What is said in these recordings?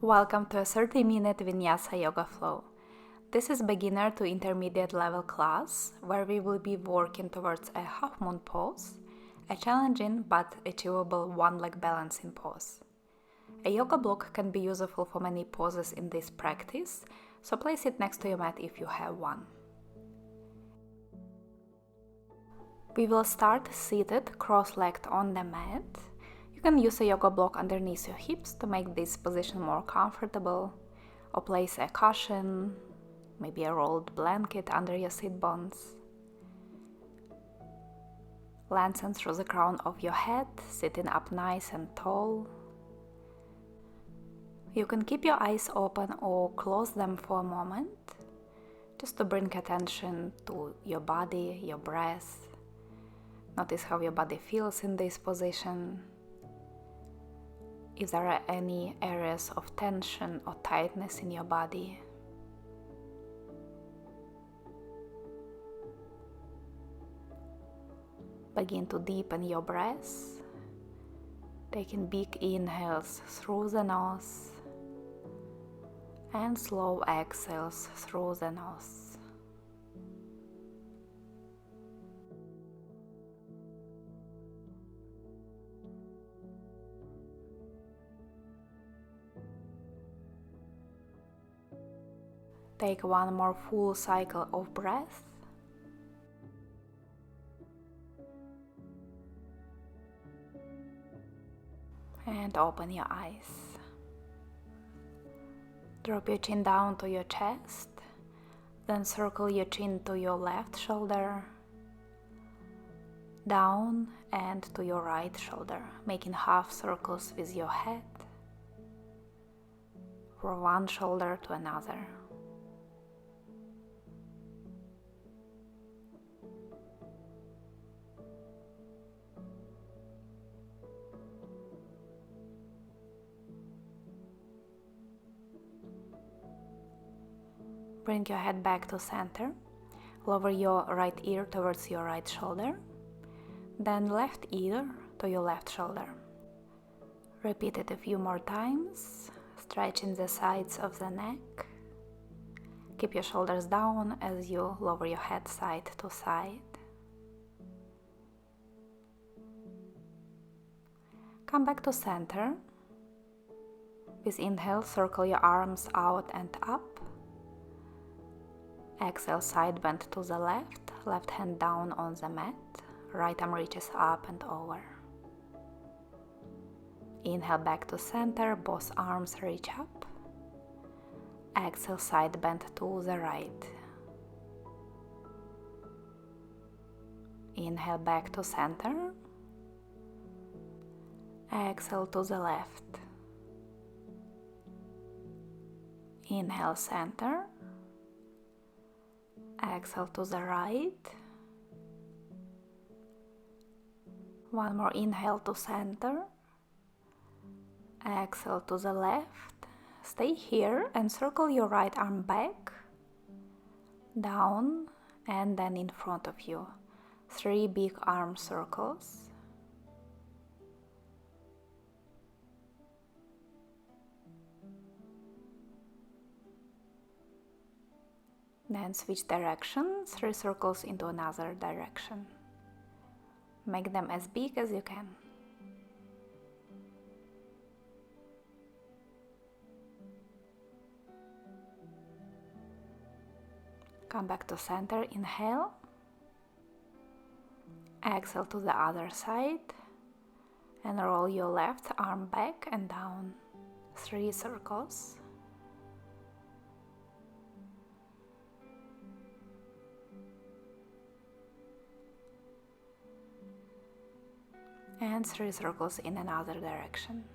Welcome to a 30-minute Vinyasa Yoga Flow. This is beginner to intermediate level class where we will be working towards a half moon pose, a challenging but achievable one-leg balancing pose. A yoga block can be useful for many poses in this practice, so place it next to your mat if you have one. We will start seated, cross-legged on the mat. You can use a yoga block underneath your hips to make this position more comfortable, or place a cushion, maybe a rolled blanket under your sit bones. Lengthen through the crown of your head, sitting up nice and tall. You can keep your eyes open or close them for a moment, just to bring attention to your body, your breath. Notice how your body feels in this position. If there are any areas of tension or tightness in your body. Begin to deepen your breath, taking big inhales through the nose and slow exhales through the nose. Take one more full cycle of breath. And open your eyes. Drop your chin down to your chest, then circle your chin to your left shoulder, down and to your right shoulder, making half circles with your head, from one shoulder to another. Bring your head back to center, lower your right ear towards your right shoulder, then left ear to your left shoulder. Repeat it a few more times, stretching the sides of the neck. Keep your shoulders down as you lower your head side to side. Come back to center. With inhale, circle your arms out and up. Exhale, side bend to the left hand down on the mat, right arm reaches up and over. Inhale back to center, both arms reach up. Exhale, side bend to the right. Inhale back to center. Exhale to the left. Inhale, center. Exhale to the right. One more inhale to center. Exhale to the left. Stay here and circle your right arm back, down, and then in front of you. 3 big arm circles. Then switch direction, 3 circles into another direction. Make them as big as you can. Come back to center, inhale. Exhale to the other side. And roll your left arm back and down. 3 circles. And 3 circles in another direction.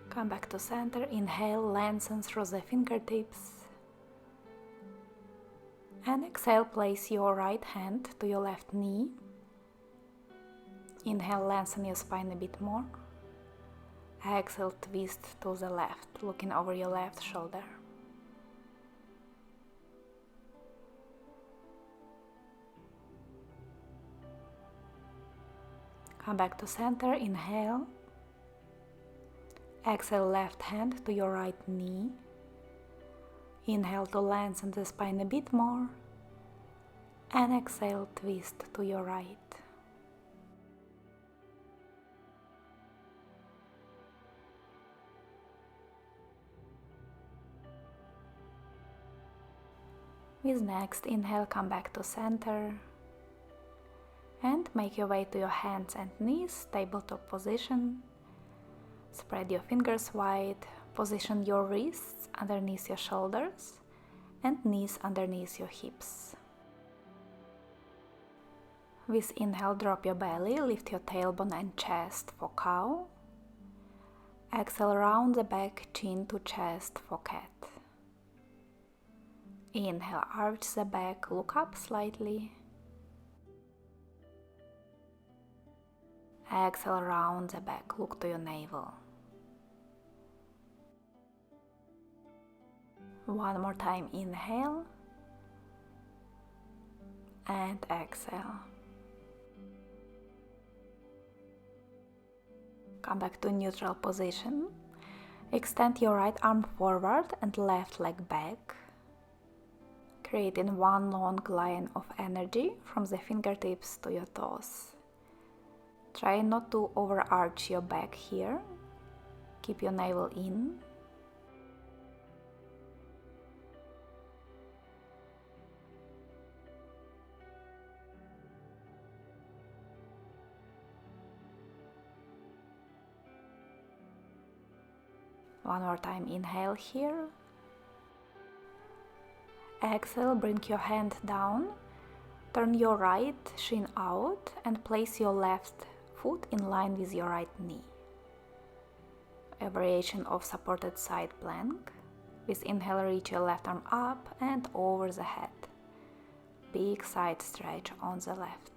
Come back to center, inhale, lengthen through the fingertips. And exhale, place your right hand to your left knee. Inhale, lengthen your spine a bit more. Exhale, twist to the left, looking over your left shoulder. Come back to center, inhale. Exhale, left hand to your right knee. Inhale to lengthen the spine a bit more. And exhale, twist to your right. With next inhale, come back to center. And make your way to your hands and knees, tabletop position. Spread your fingers wide, position your wrists underneath your shoulders and knees underneath your hips. With inhale, drop your belly, lift your tailbone and chest for cow. Exhale, round the back, chin to chest for cat. Inhale, arch the back, look up slightly. Exhale, round the back, look to your navel. One more time, inhale and exhale. Come back to neutral position. Extend your right arm forward and left leg back, creating one long line of energy from the fingertips to your toes. Try not to overarch your back here. Keep your navel in. One more time, inhale here. Exhale, bring your hand down. Turn your right shin out and place your left foot in line with your right knee. A variation of supported side plank. With inhale, reach your left arm up and over the head. Big side stretch on the left.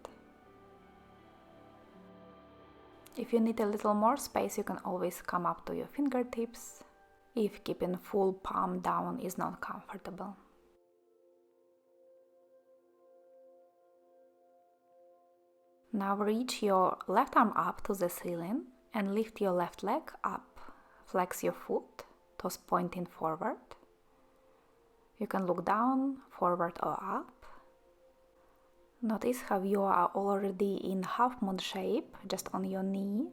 If you need a little more space, you can always come up to your fingertips, if keeping full palm down is not comfortable. Now reach your left arm up to the ceiling and lift your left leg up. Flex your foot, toes pointing forward. You can look down, forward or up. Notice how you are already in half moon shape, just on your knee.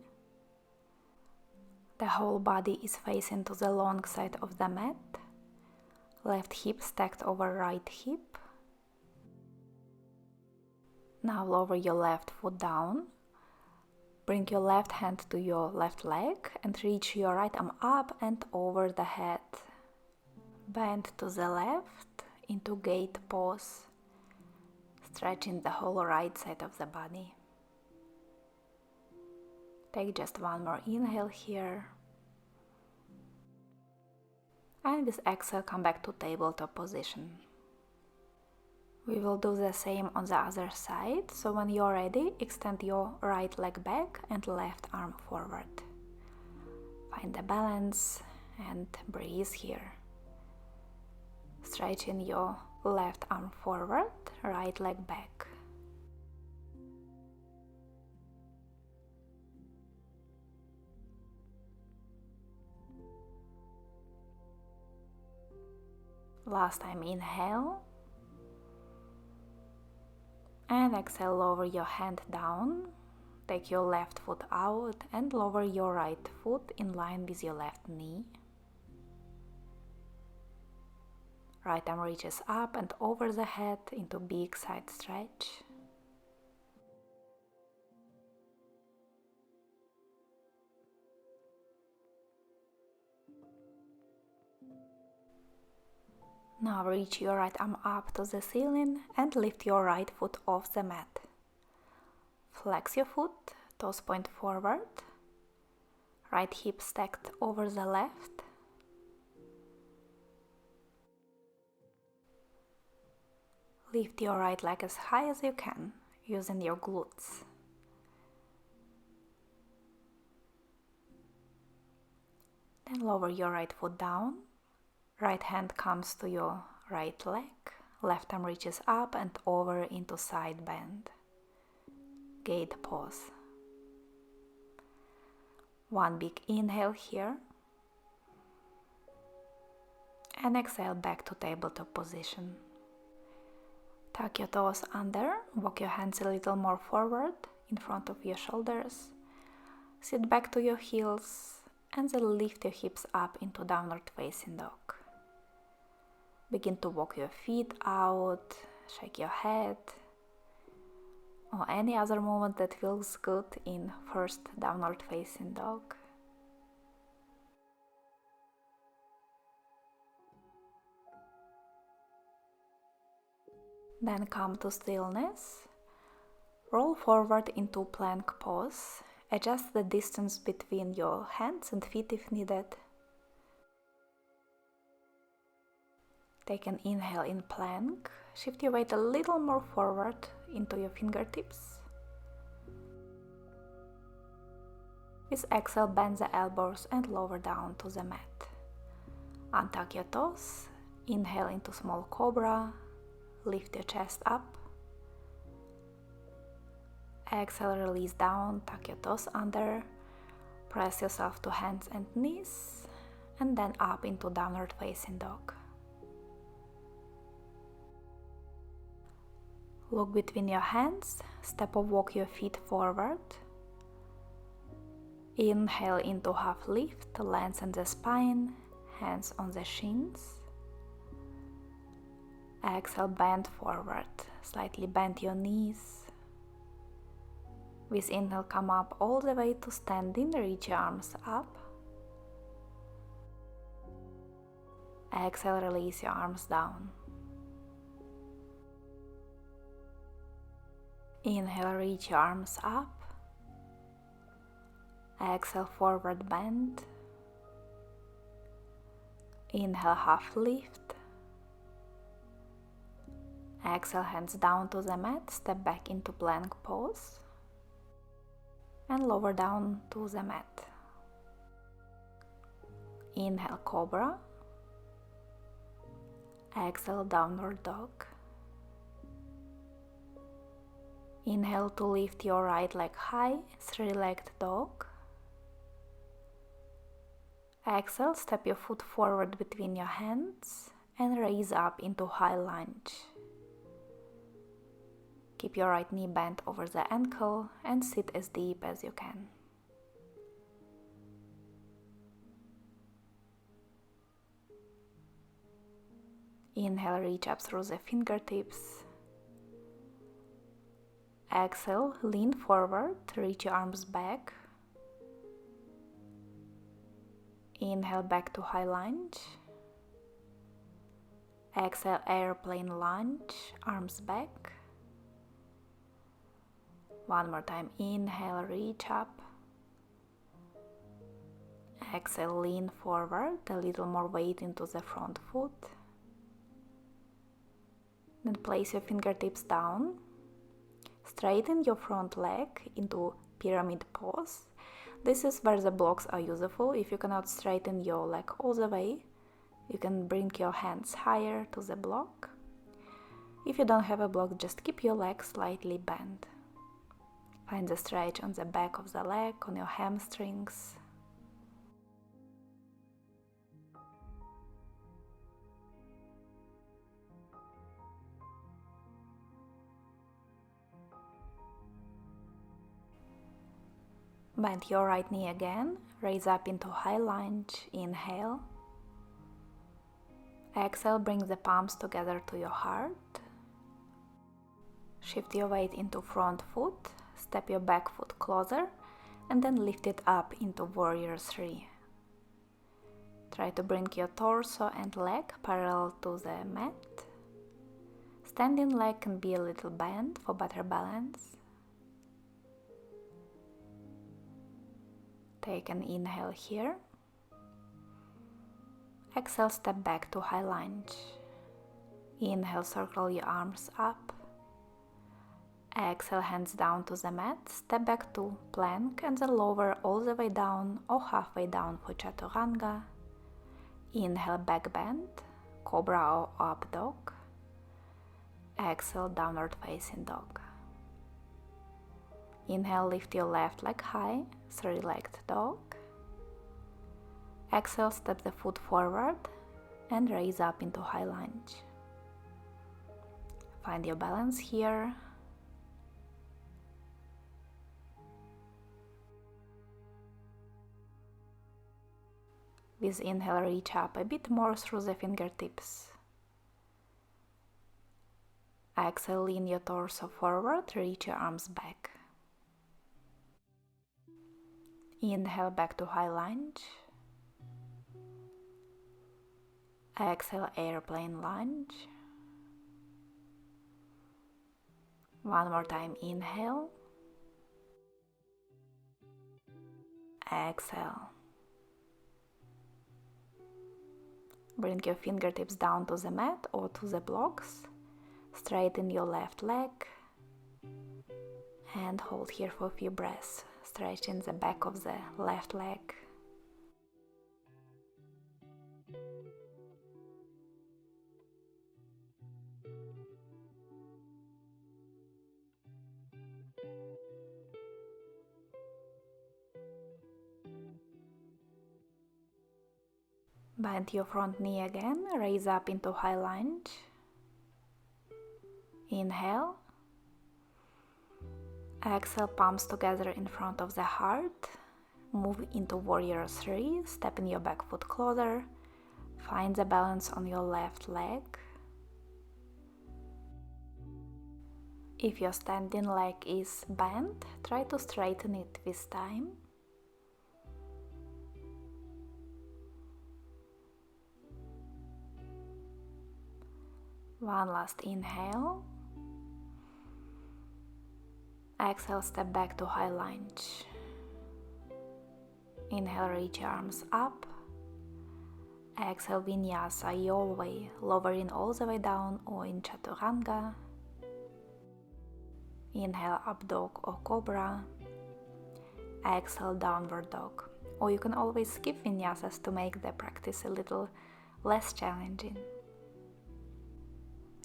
The whole body is facing to the long side of the mat. Left hip stacked over right hip. Now lower your left foot down. Bring your left hand to your left leg and reach your right arm up and over the head. Bend to the left into gate pose, stretching the whole right side of the body. Take just one more inhale here. And with exhale, come back to tabletop position. We will do the same on the other side, so when you're ready, extend your right leg back and left arm forward. Find the balance and breathe here. Stretching your left arm forward, right leg back. Last time, inhale. And exhale, lower your hand down. Take your left foot out and lower your right foot in line with your left knee. Right arm reaches up and over the head into big side stretch. Now reach your right arm up to the ceiling and lift your right foot off the mat. Flex your foot, toes point forward. Right hip stacked over the left. Lift your right leg as high as you can, using your glutes. Then lower your right foot down. Right hand comes to your right leg. Left arm reaches up and over into side bend. Gate pose. One big inhale here. And exhale back to tabletop position. Tuck your toes under, walk your hands a little more forward in front of your shoulders. Sit back to your heels and then lift your hips up into downward facing dog. Begin to walk your feet out, shake your head, or any other movement that feels good in first downward facing dog. Then come to stillness. Roll forward into plank pose. Adjust the distance between your hands and feet if needed. Take an inhale in plank. Shift your weight a little more forward into your fingertips. With exhale, bend the elbows and lower down to the mat. Untuck your toes. Inhale into small cobra. Lift your chest up. Exhale, release down, tuck your toes under. Press yourself to hands and knees. And then up into downward facing dog. Look between your hands. Step or walk your feet forward. Inhale into half lift, lengthen the spine, hands on the shins. Exhale, bend forward, slightly bend your knees. With inhale, come up all the way to standing, reach your arms up. Exhale, release your arms down. Inhale, reach your arms up. Exhale, forward bend. Inhale, half lift. Exhale, hands down to the mat, step back into plank pose. And lower down to the mat. Inhale, cobra. Exhale, downward dog. Inhale to lift your right leg high, three-legged dog. Exhale, step your foot forward between your hands and raise up into high lunge. Keep your right knee bent over the ankle and sit as deep as you can. Inhale, reach up through the fingertips. Exhale, lean forward, reach your arms back. Inhale, back to high lunge. Exhale, airplane lunge, arms back. One more time, inhale, reach up. Exhale, lean forward, a little more weight into the front foot. Then place your fingertips down. Straighten your front leg into pyramid pose. This is where the blocks are useful. If you cannot straighten your leg all the way, you can bring your hands higher to the block. If you don't have a block, just keep your leg slightly bent. Find the stretch on the back of the leg, on your hamstrings. Bend your right knee again, raise up into high lunge, inhale. Exhale, bring the palms together to your heart. Shift your weight into front foot, step your back foot closer, and then lift it up into warrior 3. Try to bring your torso and leg parallel to the mat. Standing leg can be a little bent for better balance. Take an inhale here. Exhale, step back to high lunge. Inhale, circle your arms up. Exhale, hands down to the mat. Step back to plank and then lower all the way down or halfway down for chaturanga. Inhale, back bend, cobra or up dog. Exhale, downward facing dog. Inhale, lift your left leg high, three-legged dog. Exhale, step the foot forward and raise up into high lunge. Find your balance here. With inhale, reach up a bit more through the fingertips. Exhale, lean your torso forward, reach your arms back. Inhale, back to high lunge. Exhale, airplane lunge. One more time, inhale. Exhale. Bring your fingertips down to the mat or to the blocks. Straighten your left leg and hold here for a few breaths, stretching the back of the left leg. Bend your front knee again, raise up into high lunge. Inhale. Exhale, palms together in front of the heart. Move into warrior 3, stepping your back foot closer. Find the balance on your left leg. If your standing leg is bent, try to straighten it this time. One last inhale. Exhale, step back to high lunge. Inhale, reach your arms up. Exhale, Vinyasa your way, lowering all the way down or in Chaturanga. Inhale, up dog or cobra. Exhale, downward dog. Or you can always skip vinyasas to make the practice a little less challenging.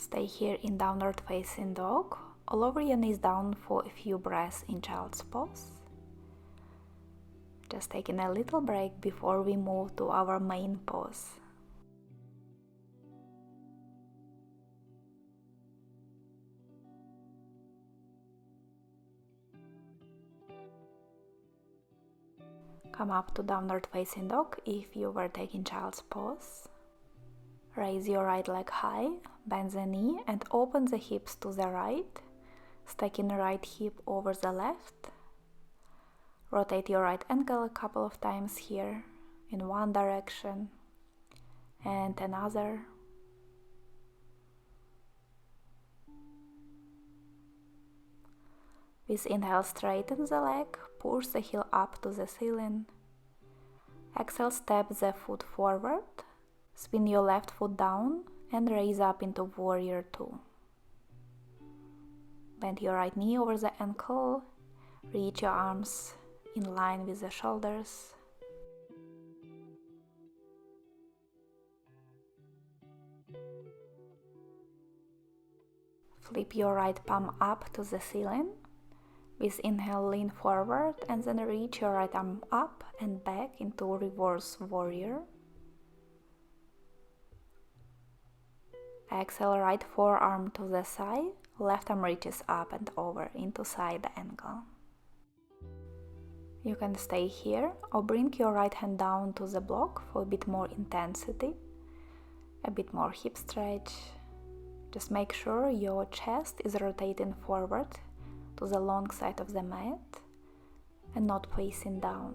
Stay here in downward facing dog, or lower your knees down for a few breaths in child's pose. Just taking a little break before we move to our main pose. Come up to downward facing dog if you were taking child's pose. Raise your right leg high, bend the knee and open the hips to the right, stacking the right hip over the left. Rotate your right ankle a couple of times here, in one direction and another. With inhale, straighten the leg, push the heel up to the ceiling. Exhale, step the foot forward, spin your left foot down and raise up into warrior 2. Bend your right knee over the ankle, reach your arms in line with the shoulders. Flip your right palm up to the ceiling. With inhale, lean forward and then reach your right arm up and back into reverse warrior. Exhale, right forearm to the side, left arm reaches up and over into side angle. You can stay here or bring your right hand down to the block for a bit more intensity, a bit more hip stretch. Just make sure your chest is rotating forward to the long side of the mat and not facing down.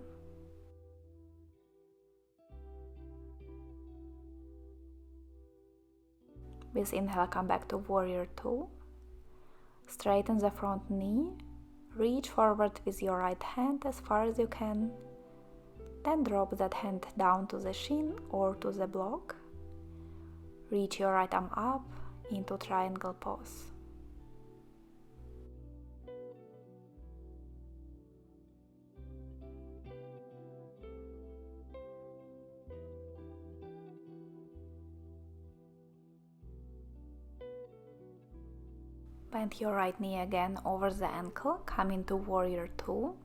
With inhale, come back to warrior 2. Straighten the front knee, reach forward with your right hand as far as you can, then drop that hand down to the shin or to the block. Reach your right arm up into triangle pose. Bend your right knee again over the ankle, come into warrior 2.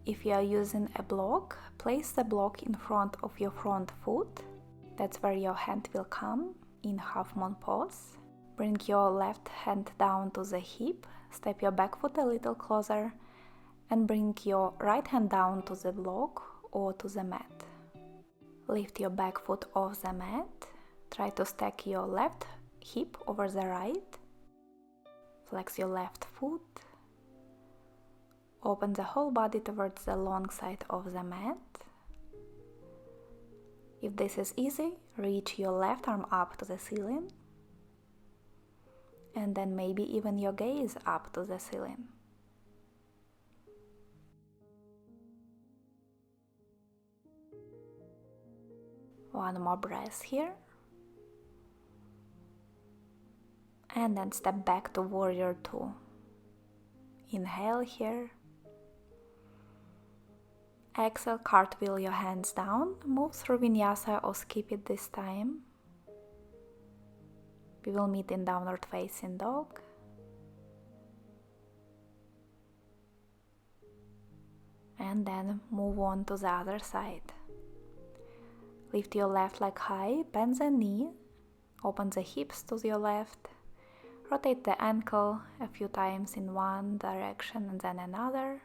If you are using a block, place the block in front of your front foot. That's where your hand will come in half moon pose. Bring your left hand down to the hip, step your back foot a little closer, and bring your right hand down to the block or to the mat. Lift your back foot off the mat. Try to stack your left hip over the right. Flex your left foot. Open the whole body towards the long side of the mat. If this is easy, reach your left arm up to the ceiling. And then maybe even your gaze up to the ceiling. One more breath here. And then step back to warrior 2. Inhale here. Exhale, cartwheel your hands down. Move through vinyasa or skip it this time. We will meet in downward facing dog. And then move on to the other side. Lift your left leg high, bend the knee, open the hips to your left, rotate the ankle a few times in one direction and then another.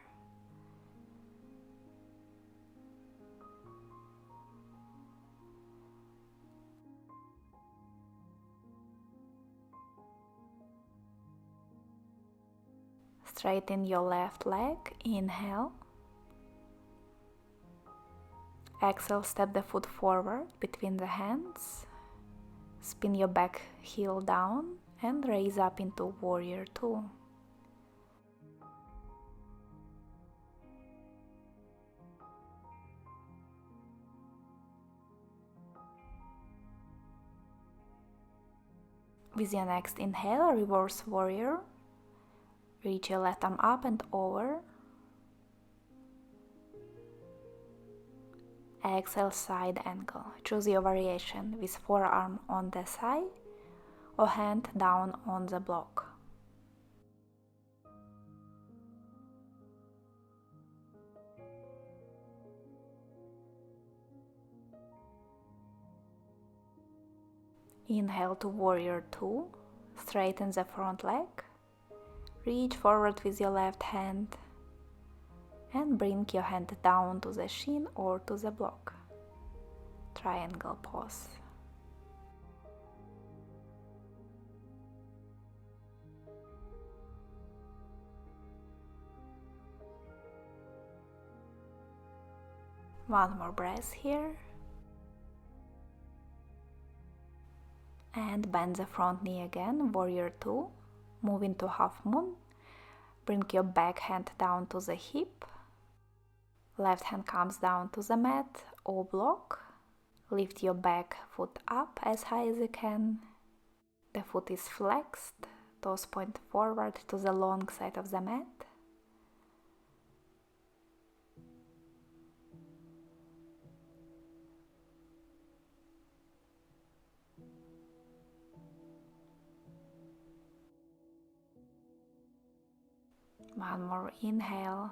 Straighten your left leg, inhale. Exhale, step the foot forward between the hands. Spin your back heel down and raise up into warrior 2. With your next inhale, reverse warrior. Reach your left arm up and over. Exhale, side angle. Choose your variation with forearm on the thigh or hand down on the block. Inhale to warrior 2. Straighten the front leg. Reach forward with your left hand and bring your hand down to the shin or to the block. Triangle pose. One more breath here. And bend the front knee again, warrior 2. Move into half moon. Bring your back hand down to the hip. Left hand comes down to the mat or block. Lift your back foot up as high as you can. The foot is flexed, toes point forward to the long side of the mat. One more inhale.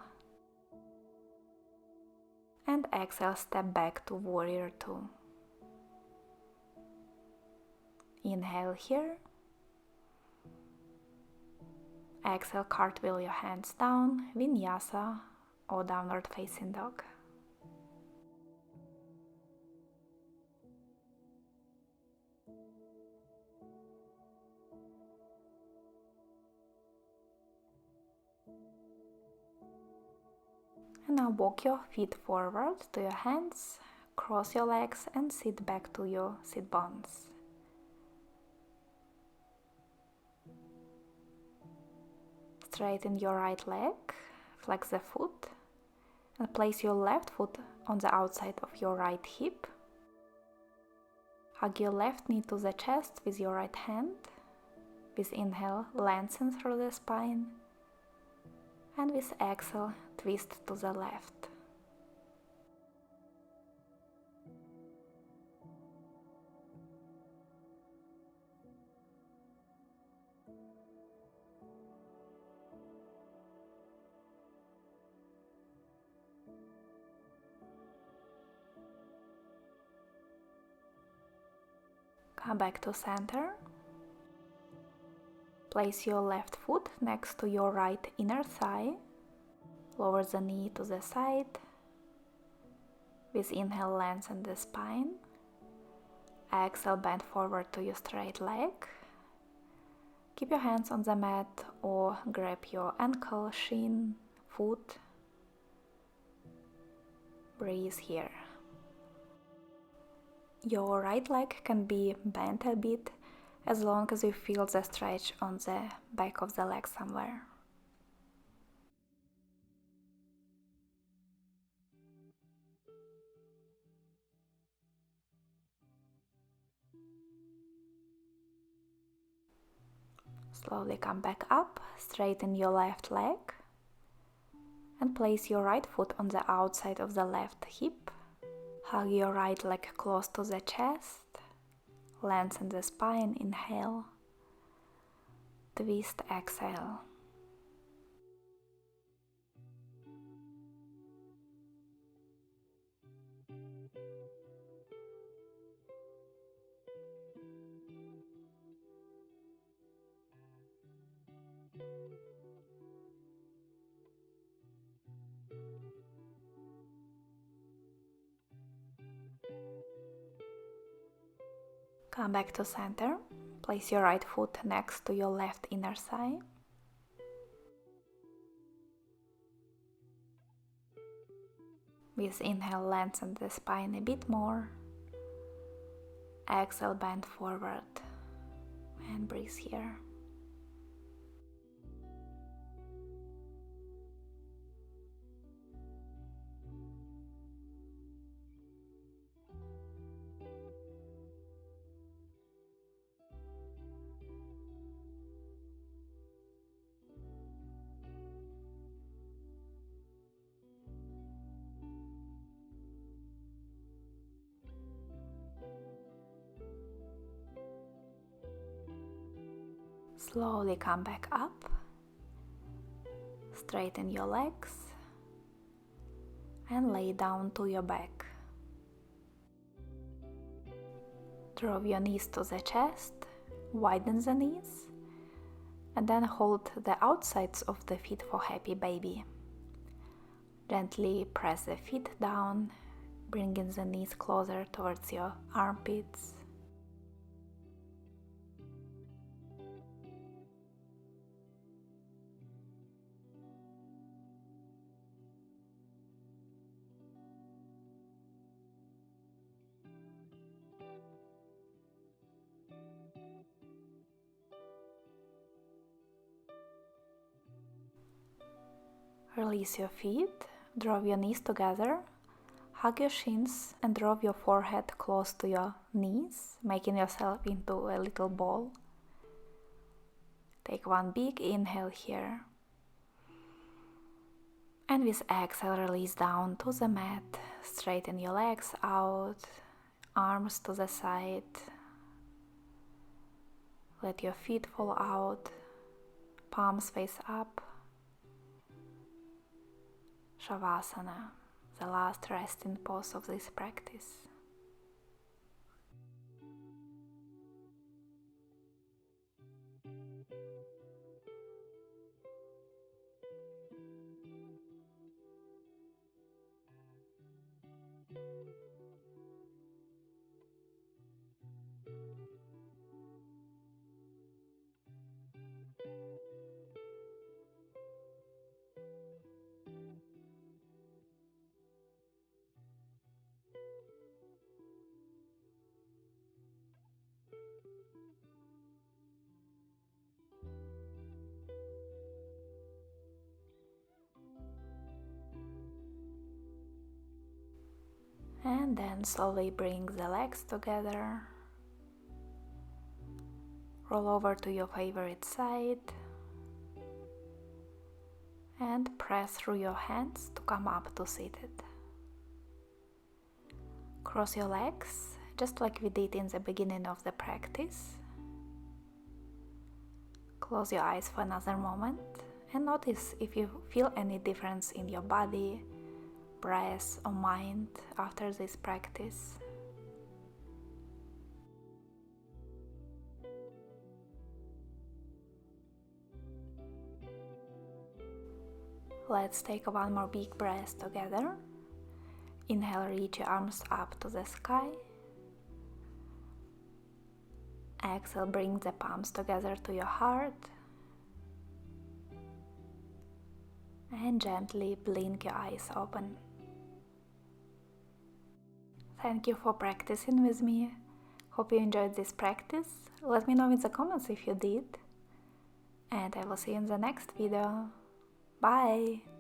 And exhale, step back to warrior 2. Inhale here. Exhale, cartwheel your hands down, vinyasa or downward facing dog. And now walk your feet forward to your hands, cross your legs and sit back to your sit bones. Straighten your right leg, flex the foot and place your left foot on the outside of your right hip. Hug your left knee to the chest with your right hand. With inhale, lengthen through the spine. And with exhale, twist to the left. Come back to center. Place your left foot next to your right inner thigh. Lower the knee to the side. With inhale, lengthen the spine. Exhale, bend forward to your straight leg. Keep your hands on the mat or grab your ankle, shin, foot. Breathe here. Your right leg can be bent a bit as long as you feel the stretch on the back of the leg somewhere. Slowly come back up, straighten your left leg and place your right foot on the outside of the left hip. Hug your right leg close to the chest. Lengthen the spine, inhale. Twist, exhale. Come back to center. Place your right foot next to your left inner thigh. With inhale, lengthen the spine a bit more. Exhale, bend forward and breathe here. Slowly come back up. Straighten your legs and lay down to your back. Draw your knees to the chest, widen the knees, and then hold the outsides of the feet for happy baby. Gently press the feet down, bringing the knees closer towards your armpits. Release your feet, draw your knees together, hug your shins and draw your forehead close to your knees, making yourself into a little ball. Take one big inhale here. And with exhale, release down to the mat. Straighten your legs out, arms to the side. Let your feet fall out, palms face up. Shavasana, the last resting pose of this practice. And then slowly bring the legs together. Roll over to your favorite side and press through your hands to come up to seated. Cross your legs, just like we did in the beginning of the practice. Close your eyes for another moment and notice if you feel any difference in your body, breath or mind after this practice. Let's take one more big breath together. Inhale, reach your arms up to the sky. Exhale, bring the palms together to your heart. And gently blink your eyes open. Thank you for practicing with me. Hope you enjoyed this practice. Let me know in the comments if you did. And I will see you in the next video. Bye!